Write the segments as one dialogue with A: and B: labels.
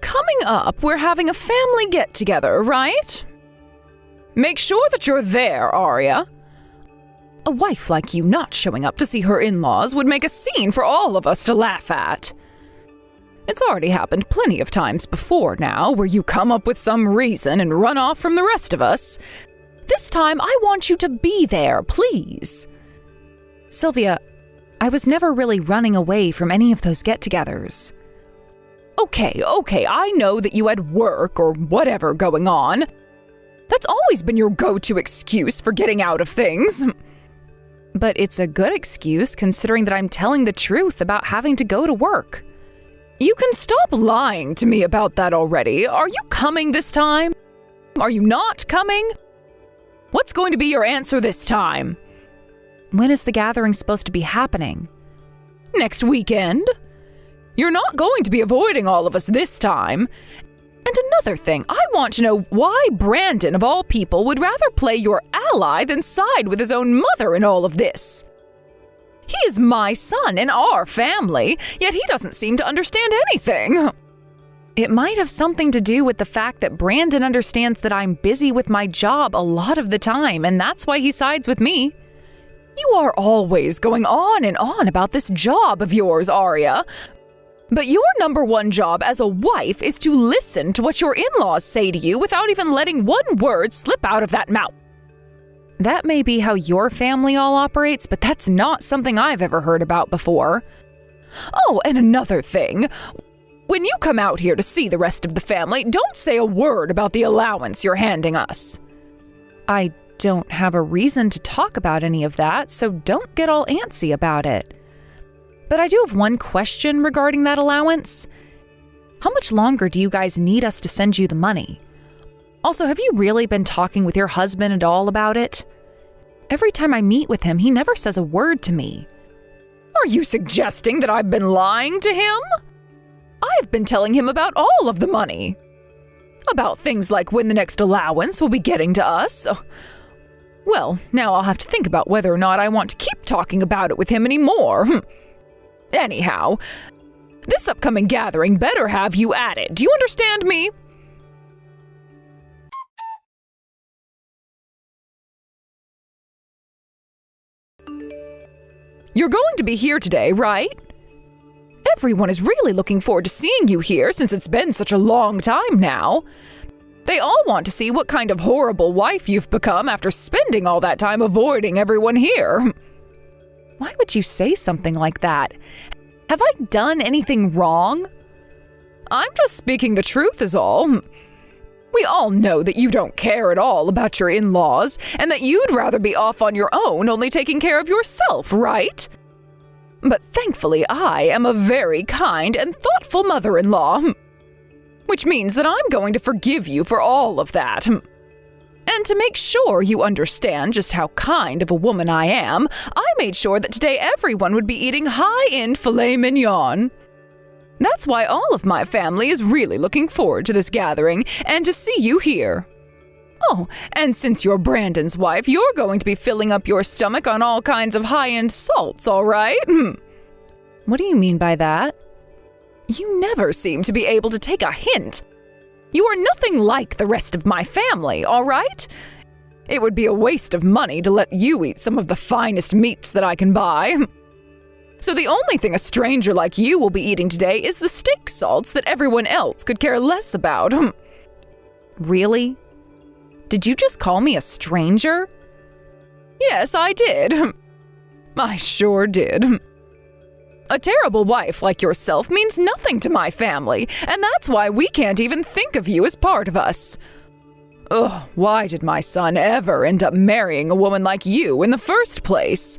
A: Coming up, we're having a family get-together, right? Make sure that you're there, Arya. A wife like you not showing up to see her in-laws would make a scene for all of us to laugh at. It's already happened plenty of times before now, where you come up with some reason and run off from the rest of us. This time, I want you to be there, please.
B: Sylvia, I was never really running away from any of those get-togethers.
A: Okay, I know that you had work or whatever going on. That's always been your go-to excuse for getting out of things.
B: But it's a good excuse considering that I'm telling the truth about having to go to work.
A: You can stop lying to me about that already. Are you coming this time? Are you not coming? What's going to be your answer this time?
B: When is the gathering supposed to be happening?
A: Next weekend? You're not going to be avoiding all of us this time. And another thing, I want to know why Brandon, of all people, would rather play your ally than side with his own mother in all of this. He is my son in our family, yet he doesn't seem to understand anything.
B: It might have something to do with the fact that Brandon understands that I'm busy with my job a lot of the time, and that's why he sides with me.
A: You are always going on and on about this job of yours, Arya. But your number one job as a wife is to listen to what your in-laws say to you without even letting one word slip out of that mouth.
B: That may be how your family all operates, but that's not something I've ever heard about before.
A: Oh, and another thing. When you come out here to see the rest of the family, don't say a word about the allowance you're handing us.
B: I don't have a reason to talk about any of that, so don't get all antsy about it. But I do have one question regarding that allowance. How much longer do you guys need us to send you the money? Also, have you really been talking with your husband at all about it? Every time I meet with him, he never says a word to me.
A: Are you suggesting that I've been lying to him? I've been telling him about all of the money. About things like when the next allowance will be getting to us. Well, now I'll have to think about whether or not I want to keep talking about it with him anymore. Anyhow, this upcoming gathering better have you at it. Do you understand me? You're going to be here today, right? Everyone is really looking forward to seeing you here since it's been such a long time now. They all want to see what kind of horrible wife you've become after spending all that time avoiding everyone here.
B: Why would you say something like that? Have I done anything wrong?
A: I'm just speaking the truth is all. We all know that you don't care at all about your in-laws and that you'd rather be off on your own, only taking care of yourself, right? But thankfully, I am a very kind and thoughtful mother-in-law, which means that I'm going to forgive you for all of that. And to make sure you understand just how kind of a woman I am, I made sure that today everyone would be eating high-end filet mignon. That's why all of my family is really looking forward to this gathering and to see you here. Oh, and since you're Brandon's wife, you're going to be filling up your stomach on all kinds of high-end salts, all right?
B: What do you mean by that?
A: You never seem to be able to take a hint. You are nothing like the rest of my family, all right? It would be a waste of money to let you eat some of the finest meats that I can buy. So the only thing a stranger like you will be eating today is the steak salts that everyone else could care less about.
B: Really? Did you just call me a stranger?
A: Yes, I did. I sure did. A terrible wife like yourself means nothing to my family, and that's why we can't even think of you as part of us. Ugh, why did my son ever end up marrying a woman like you in the first place?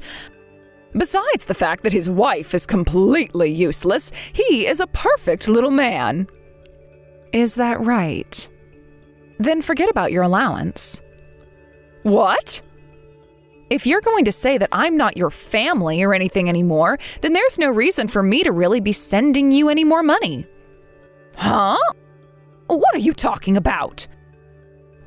A: Besides the fact that his wife is completely useless, he is a perfect little man.
B: Is that right? Then forget about your allowance.
A: What?
B: If you're going to say that I'm not your family or anything anymore, then there's no reason for me to really be sending you any more money.
A: Huh? What are you talking about?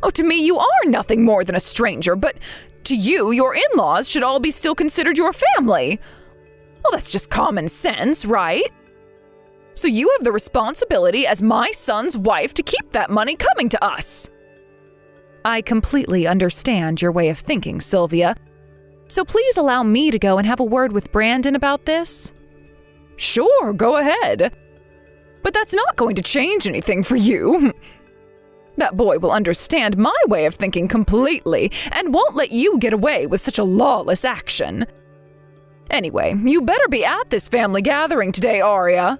A: Oh, to me, you are nothing more than a stranger, but to you, your in-laws should all be still considered your family. Well, that's just common sense, right? So you have the responsibility as my son's wife to keep that money coming to us.
B: I completely understand your way of thinking, Sylvia. So please allow me to go and have a word with Brandon about this.
A: Sure, go ahead. But that's not going to change anything for you. That boy will understand my way of thinking completely and won't let you get away with such a lawless action. Anyway, you better be at this family gathering today, Arya.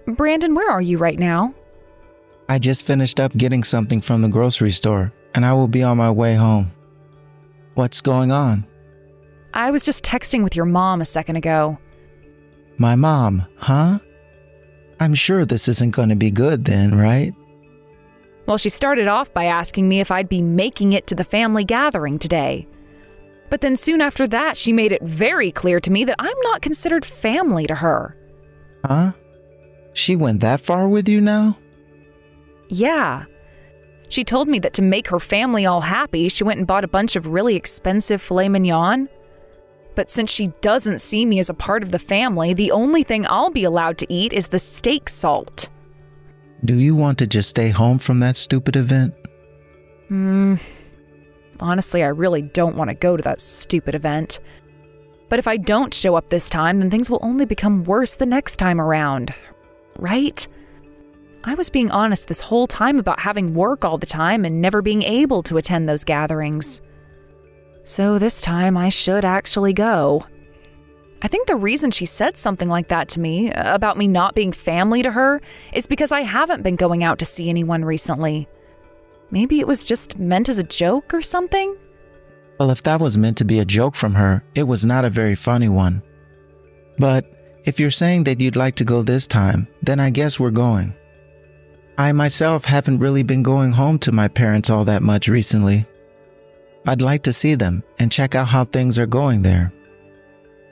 B: Brandon, where are you right now?
C: I just finished up getting something from the grocery store, and I will be on my way home. What's going on?
B: I was just texting with your mom a second ago.
C: My mom, huh? I'm sure this isn't going to be good then, right?
B: Well, she started off by asking me if I'd be making it to the family gathering today. But then soon after that, she made it very clear to me that I'm not considered family to her.
C: Huh? She went that far with you now?
B: Yeah. She told me that to make her family all happy, she went and bought a bunch of really expensive filet mignon. But since she doesn't see me as a part of the family, the only thing I'll be allowed to eat is the steak salt.
C: Do you want to just stay home from that stupid event?
B: Honestly, I really don't want to go to that stupid event. But if I don't show up this time, then things will only become worse the next time around. Right? I was being honest this whole time about having work all the time and never being able to attend those gatherings. So this time I should actually go. I think the reason she said something like that to me, about me not being family to her, is because I haven't been going out to see anyone recently. Maybe it was just meant as a joke or something?
C: Well, if that was meant to be a joke from her, it was not a very funny one. But if you're saying that you'd like to go this time, then I guess we're going. I myself haven't really been going home to my parents all that much recently. I'd like to see them and check out how things are going there.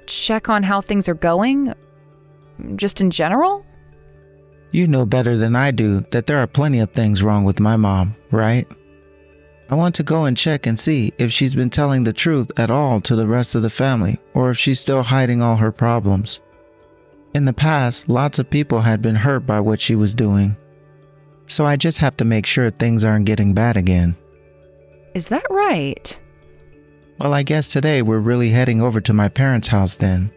B: Check on how things are going? Just in general?
C: You know better than I do that there are plenty of things wrong with my mom, right? I want to go and check and see if she's been telling the truth at all to the rest of the family, or if she's still hiding all her problems. In the past, lots of people had been hurt by what she was doing. So I just have to make sure things aren't getting bad again.
B: Is that right?
C: Well, I guess today we're really heading over to my parents' house then.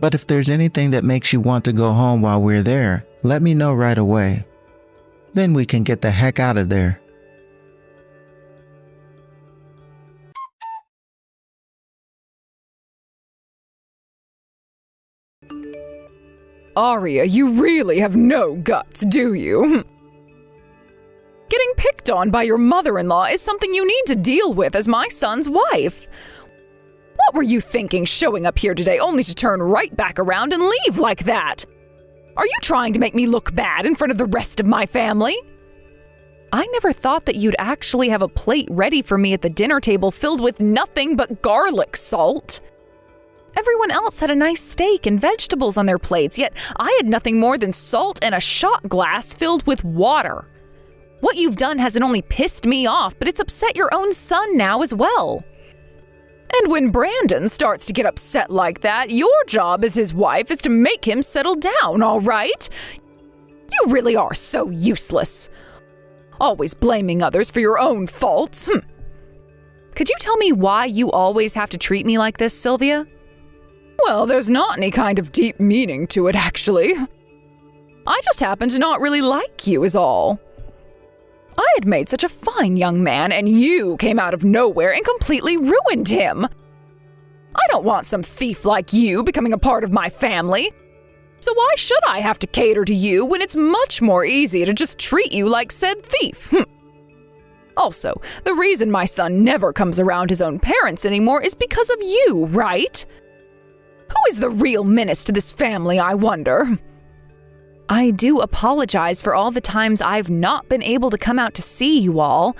C: But if there's anything that makes you want to go home while we're there, let me know right away. Then we can get the heck out of there.
A: Arya, you really have no guts, do you? Getting picked on by your mother-in-law is something you need to deal with as my son's wife. What were you thinking showing up here today only to turn right back around and leave like that? Are you trying to make me look bad in front of the rest of my family?
B: I never thought that you'd actually have a plate ready for me at the dinner table filled with nothing but garlic salt. Everyone else had a nice steak and vegetables on their plates, yet I had nothing more than salt and a shot glass filled with water. What you've done hasn't only pissed me off, but it's upset your own son now as well.
A: And when Brandon starts to get upset like that, your job as his wife is to make him settle down, all right? You really are so useless. Always blaming others for your own faults.
B: Could you tell me why you always have to treat me like this, Sylvia?
A: Well, there's not any kind of deep meaning to it, actually. I just happen to not really like you is all. I had made such a fine young man, and you came out of nowhere and completely ruined him. I don't want some thief like you becoming a part of my family. So why should I have to cater to you when it's much more easy to just treat you like said thief? Also, the reason my son never comes around his own parents anymore is because of you, right? Who is the real menace to this family, I wonder?
B: I do apologize for all the times I've not been able to come out to see you all,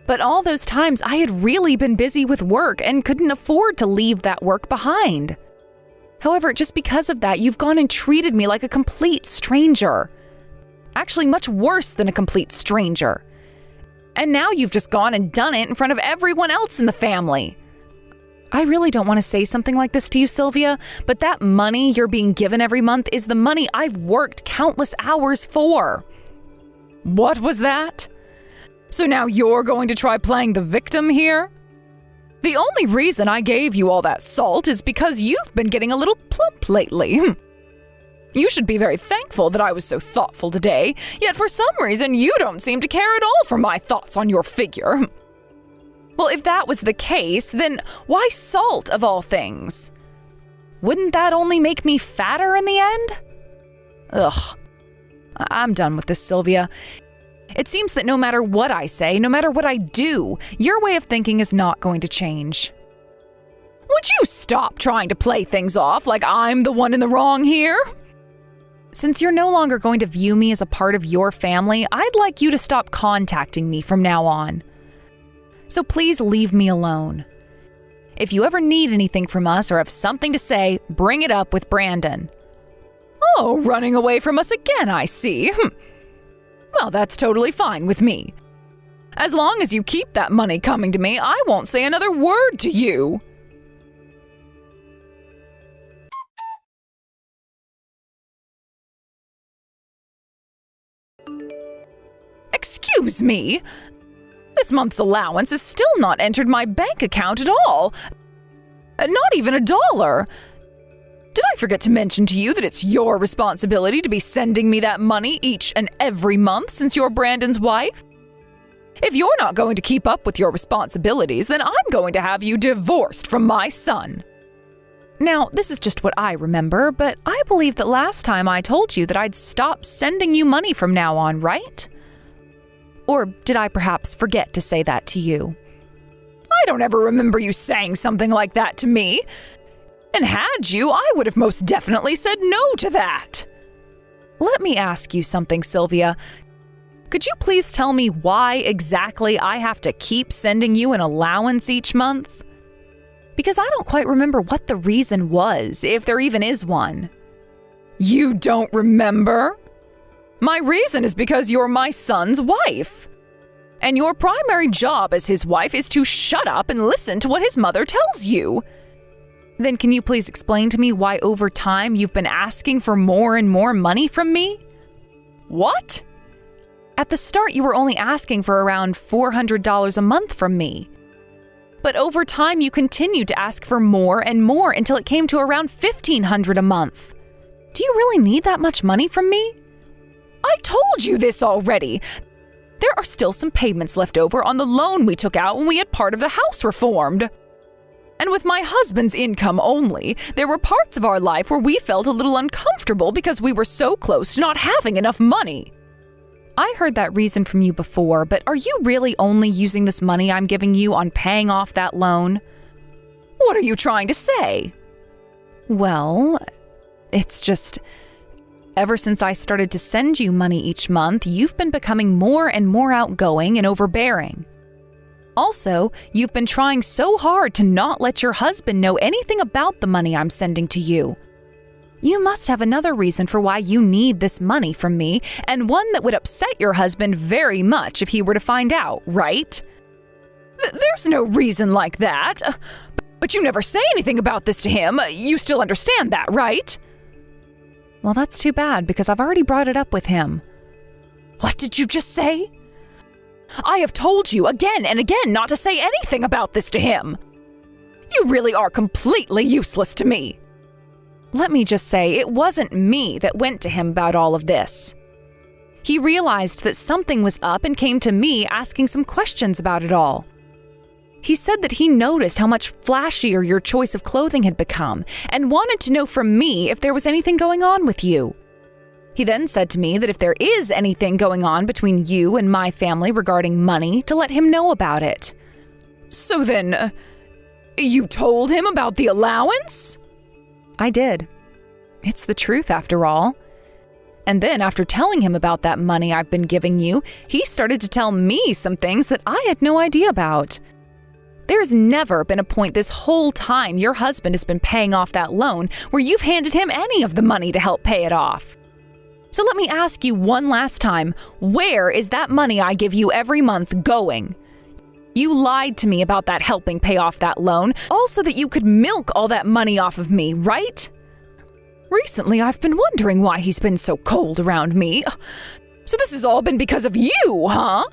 B: but all those times I had really been busy with work and couldn't afford to leave that work behind. However, just because of that, you've gone and treated me like a complete stranger. Actually, much worse than a complete stranger. And now you've just gone and done it in front of everyone else in the family. I really don't want to say something like this to you, Sylvia, but that money you're being given every month is the money I've worked countless hours for.
A: What was that? So now you're going to try playing the victim here? The only reason I gave you all that salt is because you've been getting a little plump lately. You should be very thankful that I was so thoughtful today, yet for some reason you don't seem to care at all for my thoughts on your figure.
B: Well, if that was the case, then why salt of all things? Wouldn't that only make me fatter in the end? Ugh. I'm done with this, Sylvia. It seems that no matter what I say, no matter what I do, your way of thinking is not going to change.
A: Would you stop trying to play things off like I'm the one in the wrong here?
B: Since you're no longer going to view me as a part of your family, I'd like you to stop contacting me from now on. So please leave me alone. If you ever need anything from us or have something to say, bring it up with Brandon.
A: Oh, running away from us again, I see. Well, that's totally fine with me. As long as you keep that money coming to me, I won't say another word to you. Excuse me? This month's allowance is still not entered my bank account at all. Not even $1. Did I forget to mention to you that it's your responsibility to be sending me that money each and every month since you're Brandon's wife? If you're not going to keep up with your responsibilities, then I'm going to have you divorced from my son.
B: Now, this is just what I remember, but I believe that last time I told you that I'd stop sending you money from now on, right? Or did I perhaps forget to say that to you?
A: I don't ever remember you saying something like that to me. And had you, I would have most definitely said no to that.
B: Let me ask you something, Sylvia. Could you please tell me why exactly I have to keep sending you an allowance each month? Because I don't quite remember what the reason was, if there even is one.
A: You don't remember? My reason is because you're my son's wife. And your primary job as his wife is to shut up and listen to what his mother tells you.
B: Then can you please explain to me why over time you've been asking for more and more money from me?
A: What?
B: At the start, you were only asking for around $400 a month from me. But over time, you continued to ask for more and more until it came to around $1,500 a month. Do you really need that much money from me?
A: I told you this already. There are still some payments left over on the loan we took out when we had part of the house reformed. And with my husband's income only, there were parts of our life where we felt a little uncomfortable because we were so close to not having enough money.
B: I heard that reason from you before, but are you really only using this money I'm giving you on paying off that loan?
A: What are you trying to say?
B: Well, it's just, ever since I started to send you money each month, you've been becoming more and more outgoing and overbearing. Also, you've been trying so hard to not let your husband know anything about the money I'm sending to you. You must have another reason for why you need this money from me, and one that would upset your husband very much if he were to find out, right?
A: There's no reason like that. But you never say anything about this to him. You still understand that, right?
B: Well, that's too bad, because I've already brought it up with him.
A: What did you just say? I have told you again and again not to say anything about this to him. You really are completely useless to me.
B: Let me just say, it wasn't me that went to him about all of this. He realized that something was up and came to me asking some questions about it all. He said that he noticed how much flashier your choice of clothing had become and wanted to know from me if there was anything going on with you. He then said to me that if there is anything going on between you and my family regarding money, to let him know about it.
A: So then, you told him about the allowance?
B: I did. It's the truth after all. And then after telling him about that money I've been giving you, he started to tell me some things that I had no idea about. There's never been a point this whole time your husband has been paying off that loan where you've handed him any of the money to help pay it off. So let me ask you one last time, where is that money I give you every month going? You lied to me about that helping pay off that loan, all so that you could milk all that money off of me, right? Recently, I've been wondering why he's been so cold around me. So this has all been because of you, huh?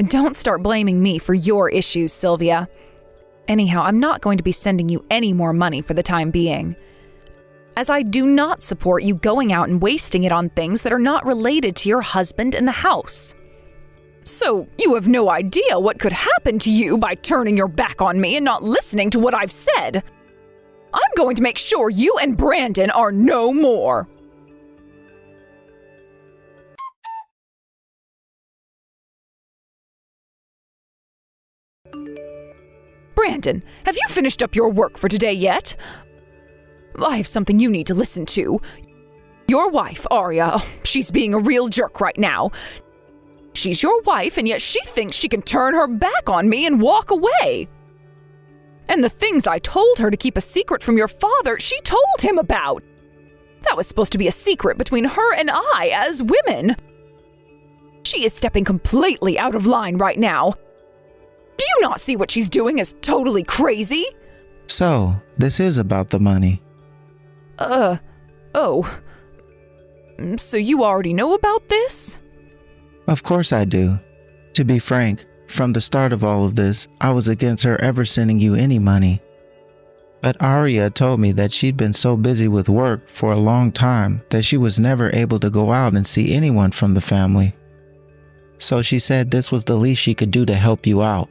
B: Don't start blaming me for your issues, Sylvia. Anyhow, I'm not going to be sending you any more money for the time being, as I do not support you going out and wasting it on things that are not related to your husband and the house.
A: So you have no idea what could happen to you by turning your back on me and not listening to what I've said. I'm going to make sure you and Brandon are no more. Brandon, have you finished up your work for today yet? I have something you need to listen to. Your wife, Arya, she's being a real jerk right now. She's your wife, and yet she thinks she can turn her back on me and walk away. And the things I told her to keep a secret from your father, she told him about. That was supposed to be a secret between her and I as women. She is stepping completely out of line right now. Do you not see what she's doing is totally crazy?
C: So, this is about the money.
A: Oh. So you already know about this?
C: Of course I do. To be frank, from the start of all of this, I was against her ever sending you any money. But Arya told me that she'd been so busy with work for a long time that she was never able to go out and see anyone from the family. So she said this was the least she could do to help you out.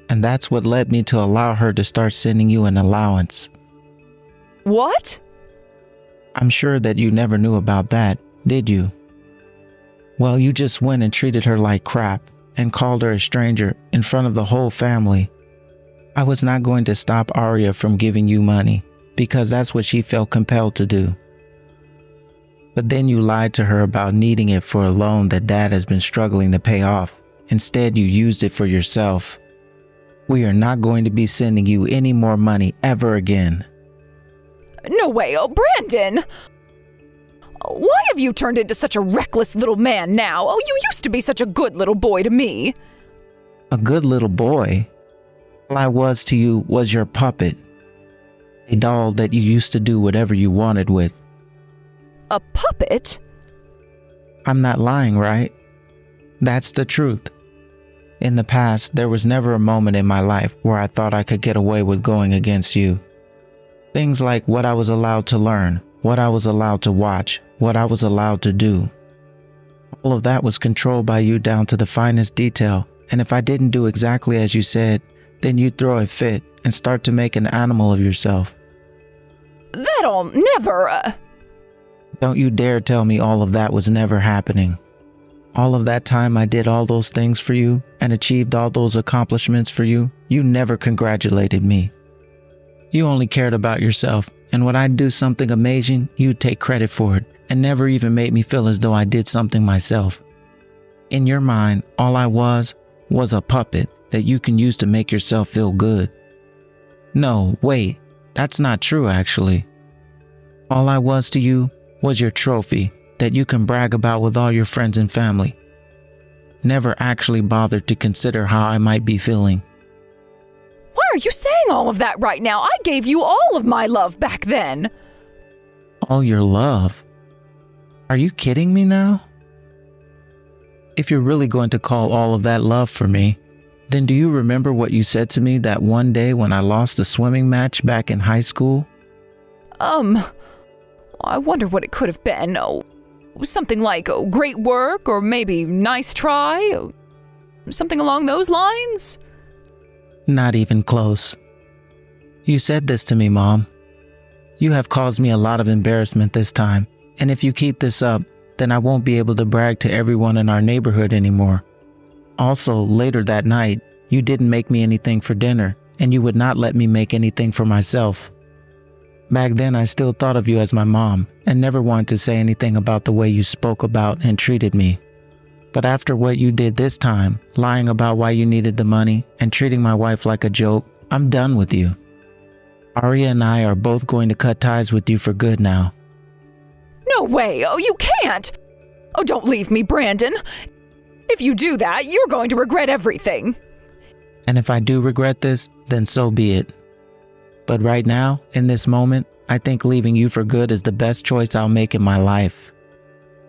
C: And that's what led me to allow her to start sending you an allowance.
A: What?
C: I'm sure that you never knew about that, did you? Well, you just went and treated her like crap and called her a stranger in front of the whole family. I was not going to stop Arya from giving you money because that's what she felt compelled to do. But then you lied to her about needing it for a loan that Dad has been struggling to pay off. Instead, you used it for yourself. We are not going to be sending you any more money ever again.
A: No way, Brandon! Why have you turned into such a reckless little man now? Oh, you used to be such a good little boy to me.
C: A good little boy? All I was to you was your puppet. A doll that you used to do whatever you wanted with.
A: A puppet?
C: I'm not lying, right? That's the truth. In the past, there was never a moment in my life where I thought I could get away with going against you. Things like what I was allowed to learn, what I was allowed to watch, what I was allowed to do. All of that was controlled by you down to the finest detail, and if I didn't do exactly as you said, then you'd throw a fit and start to make an animal of yourself.
A: That'll never...
C: Don't you dare tell me all of that was never happening. All of that time I did all those things for you and achieved all those accomplishments for you, you never congratulated me. You only cared about yourself, and when I'd do something amazing, you'd take credit for it and never even made me feel as though I did something myself. In your mind, all I was a puppet that you can use to make yourself feel good. No, wait, that's not true actually. All I was to you was your trophy that you can brag about with all your friends and family. Never actually bothered to consider how I might be feeling.
A: Why are you saying all of that right now? I gave you all of my love back then.
C: All your love? Are you kidding me now? If you're really going to call all of that love for me, then do you remember what you said to me that one day when I lost the swimming match back in high school?
A: I wonder what it could have been. Oh, something like, great work, or maybe nice try? Something along those lines?
C: Not even close. You said this to me, Mom. You have caused me a lot of embarrassment this time, and if you keep this up, then I won't be able to brag to everyone in our neighborhood anymore. Also, later that night, you didn't make me anything for dinner, and you would not let me make anything for myself. Back then, I still thought of you as my mom, and never wanted to say anything about the way you spoke about and treated me. But after what you did this time, lying about why you needed the money and treating my wife like a joke, I'm done with you. Arya and I are both going to cut ties with you for good now.
A: No No way! Oh, you can't! Oh, don't leave me, Brandon. If you do that, you're going to regret everything.
C: And if I do regret this, then so be it. But right now, in this moment, I think leaving you for good is the best choice I'll make in my life.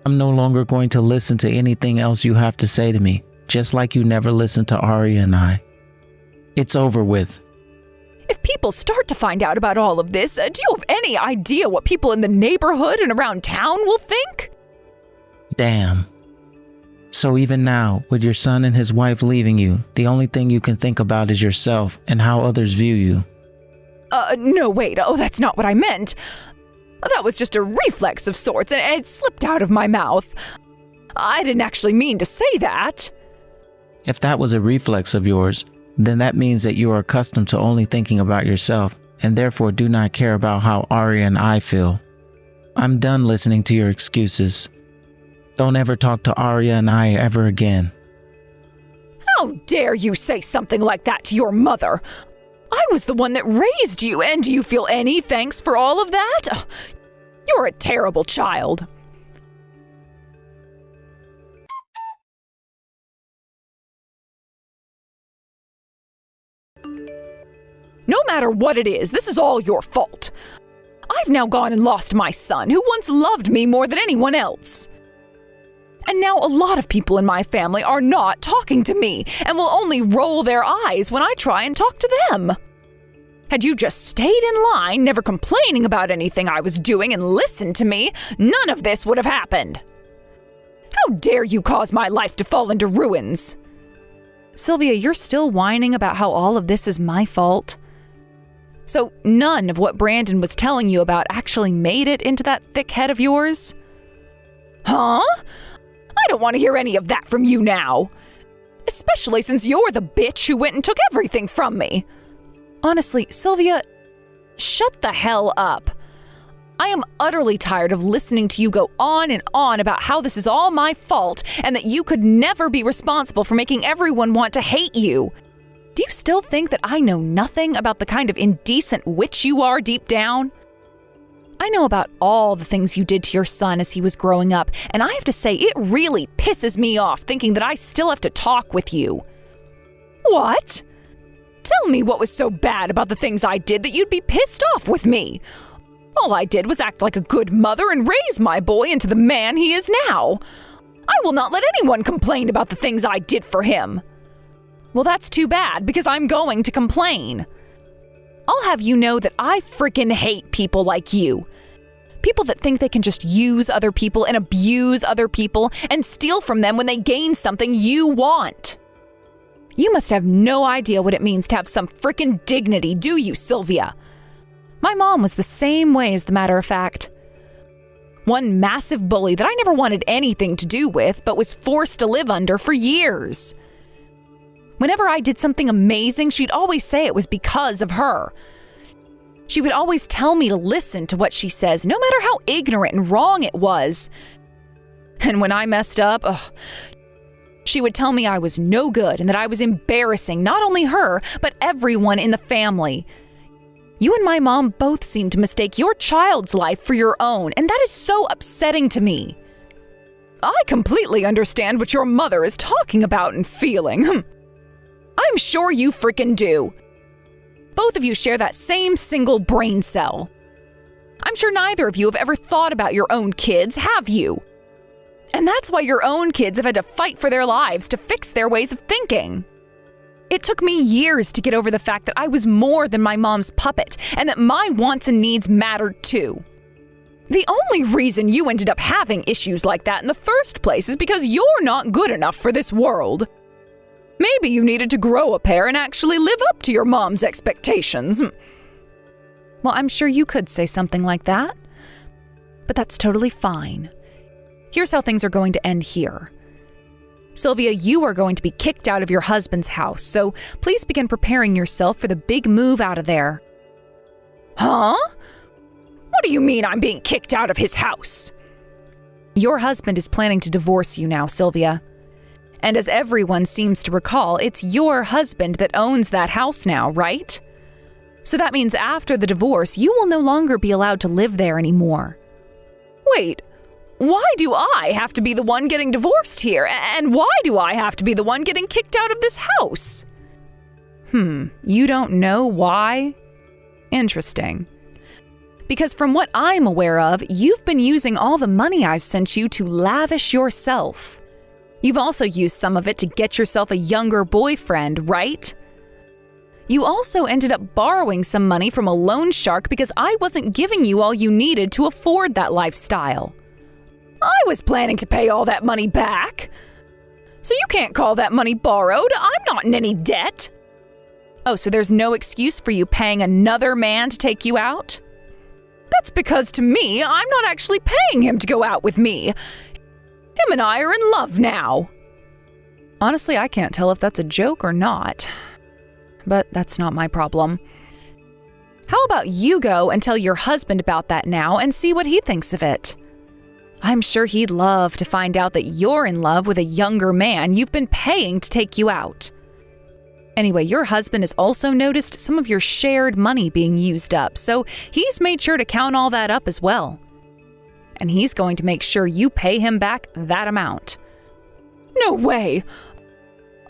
C: I'm no longer going to listen to anything else you have to say to me, just like you never listened to Arya and I. It's over with.
A: If people start to find out about all of this, do you have any idea what people in the neighborhood and around town will think?
C: Damn. So even now, with your son and his wife leaving you, the only thing you can think about is yourself and how others view you.
A: No, wait. Oh, that's not what I meant. That was just a reflex of sorts, and it slipped out of my mouth. I didn't actually mean to say that.
C: If that was a reflex of yours, then that means that you are accustomed to only thinking about yourself, and therefore do not care about how Arya and I feel. I'm done listening to your excuses. Don't ever talk to Arya and I ever again.
A: How dare you say something like that to your mother? I was the one that raised you, and do you feel any thanks for all of that? You're a terrible child. No matter what it is, this is all your fault. I've now gone and lost my son, who once loved me more than anyone else. And now a lot of people in my family are not talking to me and will only roll their eyes when I try and talk to them. Had you just stayed in line, never complaining about anything I was doing, and listened to me, none of this would have happened. How dare you cause my life to fall into ruins?
B: Sylvia, you're still whining about how all of this is my fault.
A: So none of what Brandon was telling you about actually made it into that thick head of yours? Huh? I don't want to hear any of that from you now. Especially since you're the bitch who went and took everything from me.
B: Honestly, Sylvia,
A: shut the hell up. I am utterly tired of listening to you go on and on about how this is all my fault and that you could never be responsible for making everyone want to hate you. Do you still think that I know nothing about the kind of indecent witch you are deep down? I know about all the things you did to your son as he was growing up, and I have to say it really pisses me off thinking that I still have to talk with you. What? Tell me what was so bad about the things I did that you'd be pissed off with me. All I did was act like a good mother and raise my boy into the man he is now. I will not let anyone complain about the things I did for him. Well, that's too bad, because I'm going to complain. I'll have you know that I freaking hate people like you. People that think they can just use other people and abuse other people and steal from them when they gain something you want. You must have no idea what it means to have some freaking dignity, do you, Sylvia? My mom was the same way, as the matter of fact. One massive bully that I never wanted anything to do with, but was forced to live under for years. Whenever I did something amazing, she'd always say it was because of her. She would always tell me to listen to what she says, no matter how ignorant and wrong it was. And when I messed up, she would tell me I was no good and that I was embarrassing not only her, but everyone in the family. You and my mom both seem to mistake your child's life for your own, and that is so upsetting to me. I completely understand what your mother is talking about and feeling. I'm sure you frickin' do. Both of you share that same single brain cell. I'm sure neither of you have ever thought about your own kids, have you? And that's why your own kids have had to fight for their lives to fix their ways of thinking. It took me years to get over the fact that I was more than my mom's puppet and that my wants and needs mattered too. The only reason you ended up having issues like that in the first place is because you're not good enough for this world. Maybe you needed to grow a pair and actually live up to your mom's expectations.
B: Well, I'm sure you could say something like that. But that's totally fine. Here's how things are going to end here. Sylvia, you are going to be kicked out of your husband's house, so please begin preparing yourself for the big move out of there.
A: Huh? What do you mean I'm being kicked out of his house?
B: Your husband is planning to divorce you now, Sylvia. And as everyone seems to recall, it's your husband that owns that house now, right? So that means after the divorce, you will no longer be allowed to live there anymore.
A: Wait, Why do I have to be the one getting divorced here? And why do I have to be the one getting kicked out of this house?
B: You don't know why? Interesting. Because from what I'm aware of, you've been using all the money I've sent you to lavish yourself. You've also used some of it to get yourself a younger boyfriend, right? You also ended up borrowing some money from a loan shark because I wasn't giving you all you needed to afford that lifestyle.
A: I was planning to pay all that money back. So you can't call that money borrowed. I'm not in any debt.
B: Oh, so there's no excuse for you paying another man to take you out?
A: That's because to me, I'm not actually paying him to go out with me. Him and I are in love now.
B: Honestly, I can't tell if that's a joke or not. But that's not my problem. How about you go and tell your husband about that now and see what he thinks of it? I'm sure he'd love to find out that you're in love with a younger man you've been paying to take you out. Anyway, your husband has also noticed some of your shared money being used up, so he's made sure to count all that up as well. And he's going to make sure you pay him back that amount.
A: No way!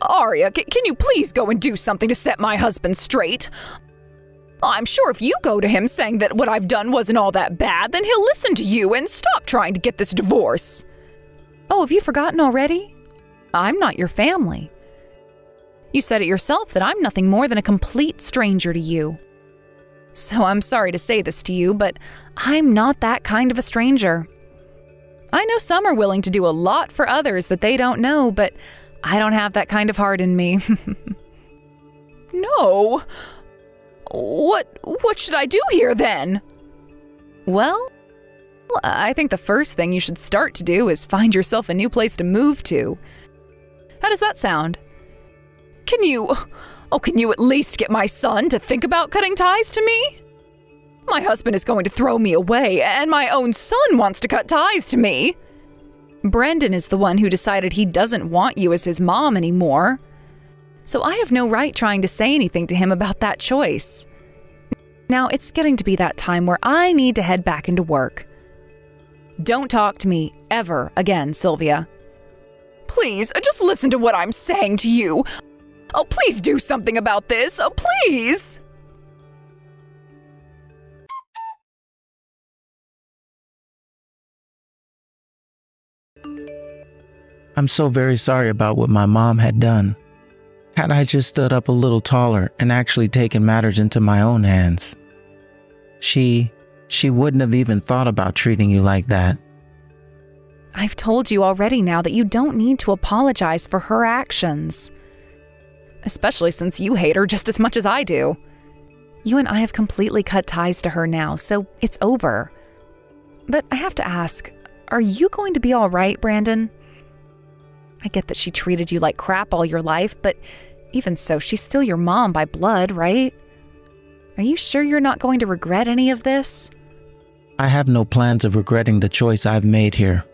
A: Arya, can you please go and do something to set my husband straight? I'm sure if you go to him saying that what I've done wasn't all that bad, then he'll listen to you and stop trying to get this divorce.
B: Oh, have you forgotten already? I'm not your family. You said it yourself that I'm nothing more than a complete stranger to you. So I'm sorry to say this to you, but I'm not that kind of a stranger. I know some are willing to do a lot for others that they don't know, but I don't have that kind of heart in me.
A: No. What should I do here then?
B: Well, I think the first thing you should start to do is find yourself a new place to move to. How does that sound?
A: Can you at least get my son to think about cutting ties to me? My husband is going to throw me away, and my own son wants to cut ties to me.
B: Brendan is the one who decided he doesn't want you as his mom anymore. So I have no right trying to say anything to him about that choice. Now it's getting to be that time where I need to head back into work. Don't talk to me ever again, Sylvia.
A: Please, just listen to what I'm saying to you. Oh, please do something about this. Oh, please.
C: I'm so very sorry about what my mom had done. Had I just stood up a little taller and actually taken matters into my own hands, she wouldn't have even thought about treating you like that.
B: I've told you already now that you don't need to apologize for her actions. Especially since you hate her just as much as I do. You and I have completely cut ties to her now, so it's over. But I have to ask, are you going to be all right, Brandon? I get that she treated you like crap all your life, but even so, she's still your mom by blood, right? Are you sure you're not going to regret any of this?
C: I have no plans of regretting the choice I've made here.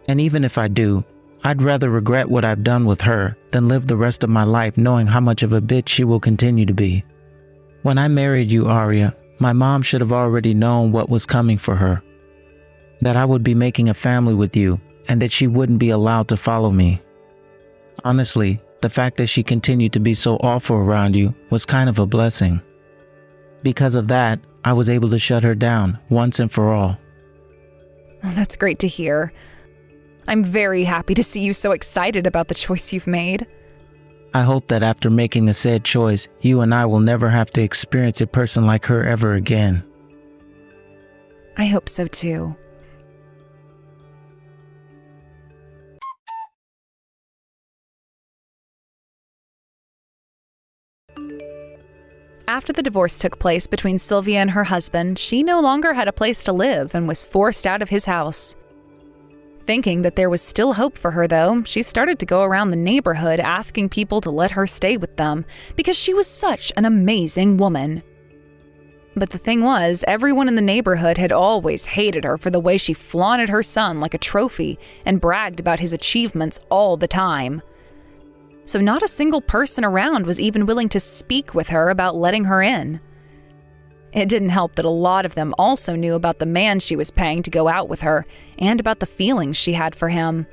C: And even if I do, I'd rather regret what I've done with her than live the rest of my life knowing how much of a bitch she will continue to be. When I married you, Arya, my mom should have already known what was coming for her. That I would be making a family with you and that she wouldn't be allowed to follow me. Honestly, the fact that she continued to be so awful around you was kind of a blessing. Because of that, I was able to shut her down once and for all.
B: Oh, that's great to hear. I'm very happy to see you so excited about the choice you've made.
C: I hope that after making the said choice, you and I will never have to experience a person like her ever again.
B: I hope so too. After the divorce took place between Sylvia and her husband, she no longer had a place to live and was forced out of his house. Thinking that there was still hope for her, though, she started to go around the neighborhood asking people to let her stay with them because she was such an amazing woman. But the thing was, everyone in the neighborhood had always hated her for the way she flaunted her son like a trophy and bragged about his achievements all the time. So not a single person around was even willing to speak with her about letting her in. It didn't help that a lot of them also knew about the man she was paying to go out with her and about the feelings she had for him.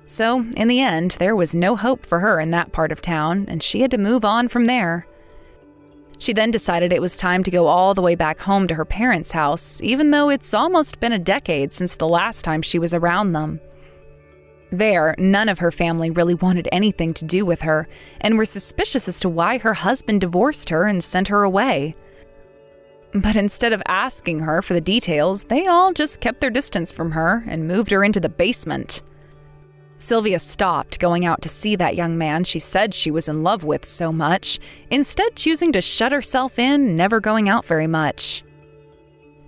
B: So, in the end, there was no hope for her in that part of town, and she had to move on from there. She then decided it was time to go all the way back home to her parents' house, even though it's almost been a decade since the last time she was around them. There, none of her family really wanted anything to do with her and were suspicious as to why her husband divorced her and sent her away. But instead of asking her for the details, they all just kept their distance from her and moved her into the basement. Sylvia stopped going out to see that young man she said she was in love with so much, instead choosing to shut herself in, never going out very much.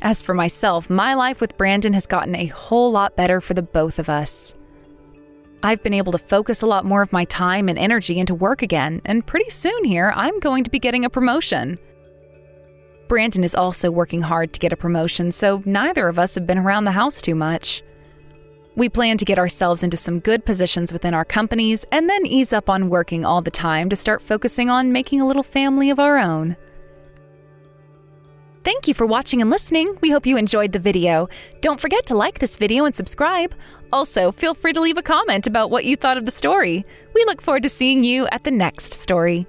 B: As for myself, my life with Brandon has gotten a whole lot better for the both of us. I've been able to focus a lot more of my time and energy into work again, and pretty soon here, I'm going to be getting a promotion. Brandon is also working hard to get a promotion, so neither of us have been around the house too much. We plan to get ourselves into some good positions within our companies and then ease up on working all the time to start focusing on making a little family of our own. Thank you for watching and listening. We hope you enjoyed the video. Don't forget to like this video and subscribe. Also, feel free to leave a comment about what you thought of the story. We look forward to seeing you at the next story.